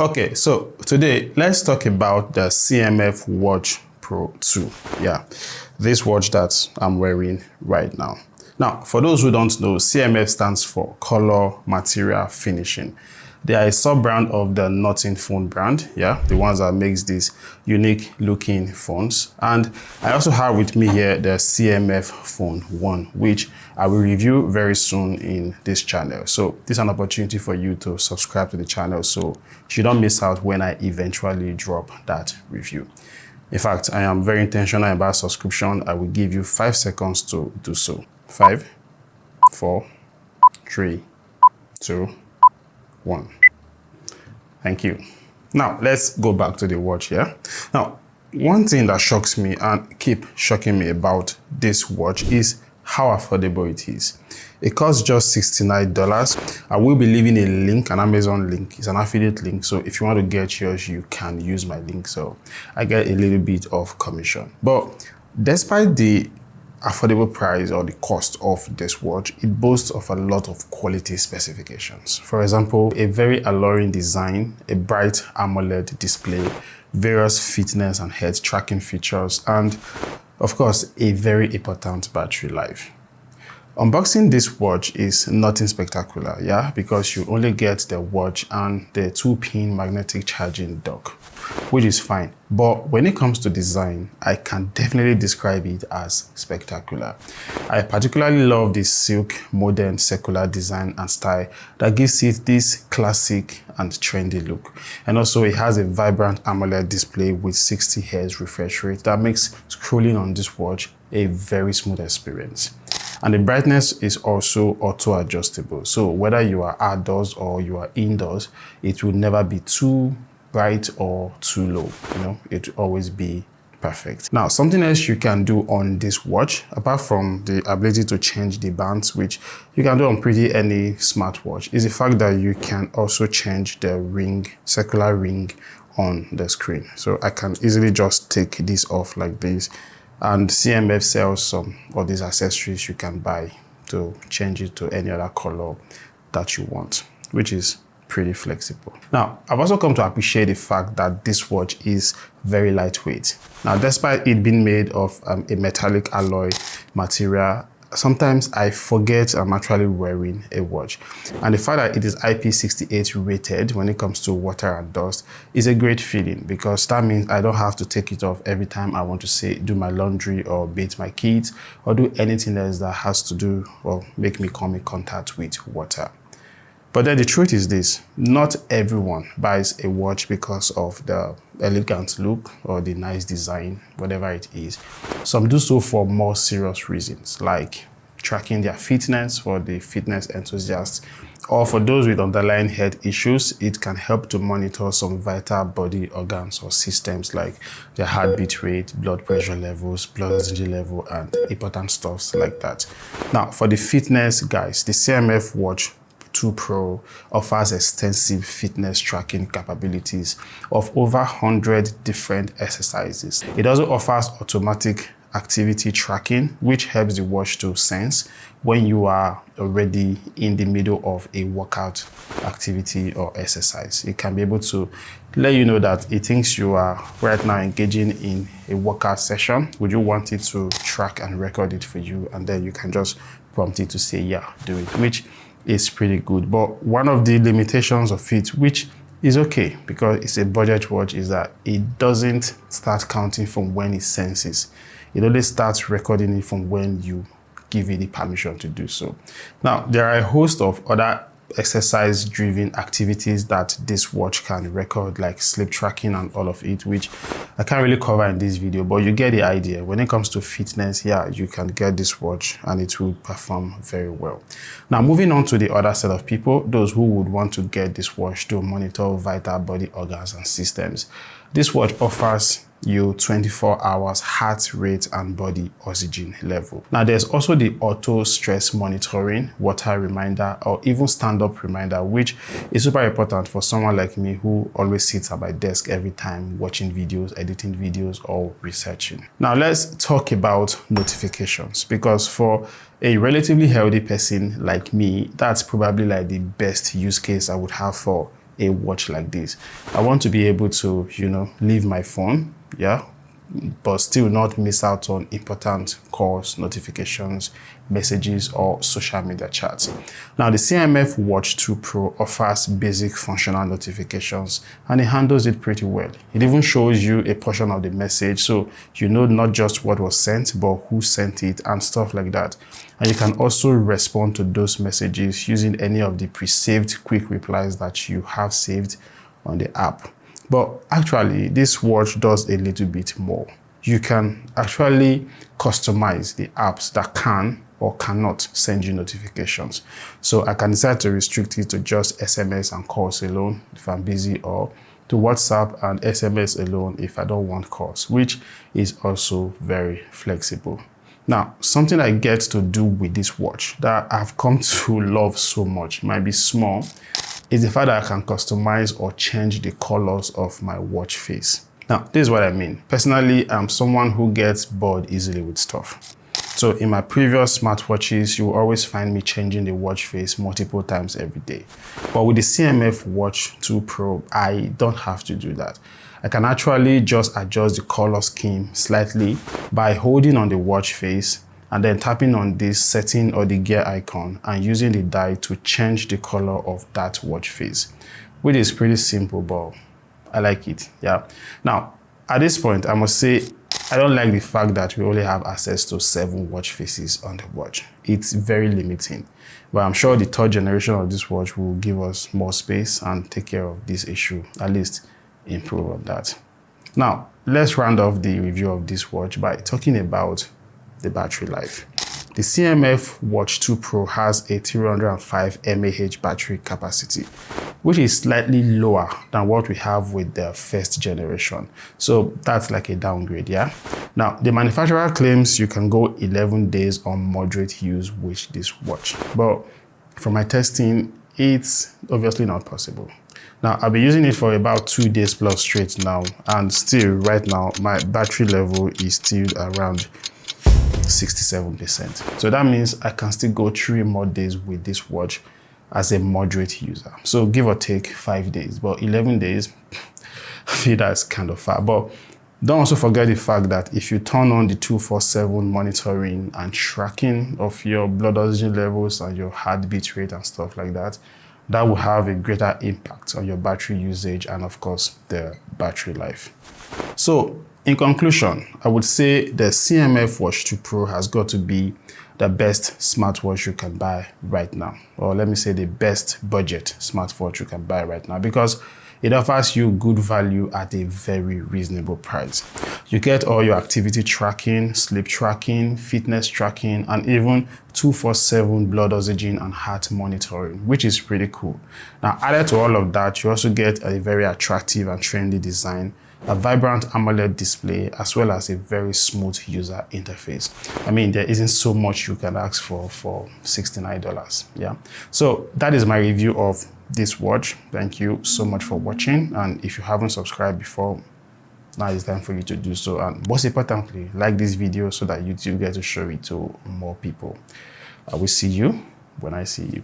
Okay, so today let's talk about the CMF Watch Pro 2. Yeah, this watch that I'm wearing right now. Now, for those who don't know, CMF stands for Color Material Finishing. They are a sub-brand of the Nothing phone brand, yeah, the ones that makes these unique looking phones. And I also have with me here the CMF Phone 1, which I will review very soon in this channel. So this is an opportunity for you to subscribe to the channel so you don't miss out when I eventually drop that review. In fact, I am very intentional about subscription. I will give you 5 seconds to do so. 5, 4, 3, 2, 1. Thank you. Now, let's go back to the watch here. Now, one thing that shocks me and keep shocking me about this watch is how affordable it is. It costs just $69. I will be leaving a link, an Amazon link. It's an affiliate link. So if you want to get yours, you can use my link. So I get a little bit of commission. But despite the affordable price or the cost of this watch, it boasts of a lot of quality specifications. For example, a very alluring design, a bright AMOLED display, various fitness and health tracking features, and of course, a very important battery life. Unboxing this watch is nothing spectacular, yeah, because you only get the watch and the 2-pin magnetic charging dock, which is fine. But when it comes to design, I can definitely describe it as spectacular. I particularly love the silk, modern, circular design and style that gives it this classic and trendy look. And also it has a vibrant AMOLED display with 60 Hz refresh rate that makes scrolling on this watch a very smooth experience. And the brightness is also auto-adjustable. So whether you are outdoors or you are indoors, it will never be too bright or too low. You know, it will always be perfect. Now, something else you can do on this watch, apart from the ability to change the bands, which you can do on pretty any smartwatch, is the fact that you can also change the ring, circular ring on the screen. So I can easily just take this off like this. And CMF sells some of these accessories you can buy to change it to any other color that you want, which is pretty flexible. Now, I've also come to appreciate the fact that this watch is very lightweight. Now, despite it being made of a metallic alloy material, sometimes I forget I'm actually wearing a watch. And the fact that it is IP68 rated when it comes to water and dust is a great feeling, because that means I don't have to take it off every time I want to say do my laundry or bathe my kids or do anything else that has to do or make me come in contact with water. But then the truth is this, not everyone buys a watch because of the elegant look or the nice design, whatever it is. Some do so for more serious reasons, like tracking their fitness for the fitness enthusiasts, or for those with underlying health issues, it can help to monitor some vital body organs or systems like their heartbeat rate, blood pressure levels, blood oxygen level, and important stuff like that. Now, for the fitness guys, the CMF Watch 2 Pro offers extensive fitness tracking capabilities of over 100 different exercises. It also offers automatic activity tracking, which helps the watch to sense when you are already in the middle of a workout activity or exercise. It can be able to let you know that it thinks you are right now engaging in a workout session. Would you want it to track and record it for you? And then you can just prompt it to say, yeah, do it, which is pretty good. But one of the limitations of it, which is okay because it's a budget watch, is that it doesn't start counting from when it senses. It only starts recording it from when you give it the permission to do so. Now, there are a host of other exercise-driven activities that this watch can record, like sleep tracking and all of it, which I can't really cover in this video, but you get the idea. When it comes to fitness, yeah, you can get this watch and it will perform very well. Now, moving on to the other set of people, those who would want to get this watch to monitor vital body organs and systems. This watch offers you 24 hours heart rate and body oxygen level. Now, there's also the auto stress monitoring, water reminder, or even stand-up reminder, which is super important for someone like me who always sits at my desk every time watching videos, editing videos, or researching. Now, let's talk about notifications, because for a relatively healthy person like me, that's probably like the best use case I would have for a watch like this. I want to be able to, leave my phone, yeah, but still not miss out on important calls, notifications, messages, or social media chats. Now, the CMF Watch 2 Pro offers basic functional notifications, and it handles it pretty well. It even shows you a portion of the message, so you know not just what was sent, but who sent it and stuff like that. And you can also respond to those messages using any of the pre-saved quick replies that you have saved on the app. But actually, this watch does a little bit more. You can actually customize the apps that can or cannot send you notifications. So I can decide to restrict it to just SMS and calls alone if I'm busy, or to WhatsApp and SMS alone if I don't want calls, which is also very flexible. Now, something I get to do with this watch that I've come to love so much, might be small, is the fact that I can customize or change the colors of my watch face. Now, this is what I mean. Personally, I'm someone who gets bored easily with stuff. So in my previous smartwatches, you will always find me changing the watch face multiple times every day. But with the CMF Watch 2 Pro, I don't have to do that. I can actually just adjust the color scheme slightly by holding on the watch face and then tapping on this setting or the gear icon and using the dial to change the color of that watch face, which is pretty simple, but I like it, yeah. Now, at this point, I must say, I don't like the fact that we only have access to 7 watch faces on the watch. It's very limiting, but I'm sure the third generation of this watch will give us more space and take care of this issue, at least improve on that. Now, let's round off the review of this watch by talking about the battery life. The CMF Watch 2 Pro has a 305 mAh battery capacity, which is slightly lower than what we have with the first generation. So that's like a downgrade, yeah? Now, the manufacturer claims you can go 11 days on moderate use with this watch, but from my testing, it's obviously not possible. Now, I've been using it for about 2 days plus straight now, and still right now, my battery level is still around 67%. So that means I can still go 3 more days with this watch as a moderate user. So give or take 5 days, but 11 days, I feel that's kind of far. But don't also forget the fact that if you turn on the 24/7 monitoring and tracking of your blood oxygen levels and your heartbeat rate and stuff like that, that will have a greater impact on your battery usage and of course the battery life. So in conclusion, I would say the CMF Watch 2 Pro has got to be the best smartwatch you can buy right now. Or let me say the best budget smartwatch you can buy right now, because it offers you good value at a very reasonable price. You get all your activity tracking, sleep tracking, fitness tracking, and even 24/7 blood oxygen and heart monitoring, which is pretty cool. Now, added to all of that, you also get a very attractive and trendy design, a vibrant AMOLED display, as well as a very smooth user interface. I mean, there isn't so much you can ask for $69, yeah? So that is my review of this watch. Thank you so much for watching, and if you haven't subscribed before, now it's time for you to do so, and most importantly, like this video so that YouTube gets to show it to more people. I will see you when I see you.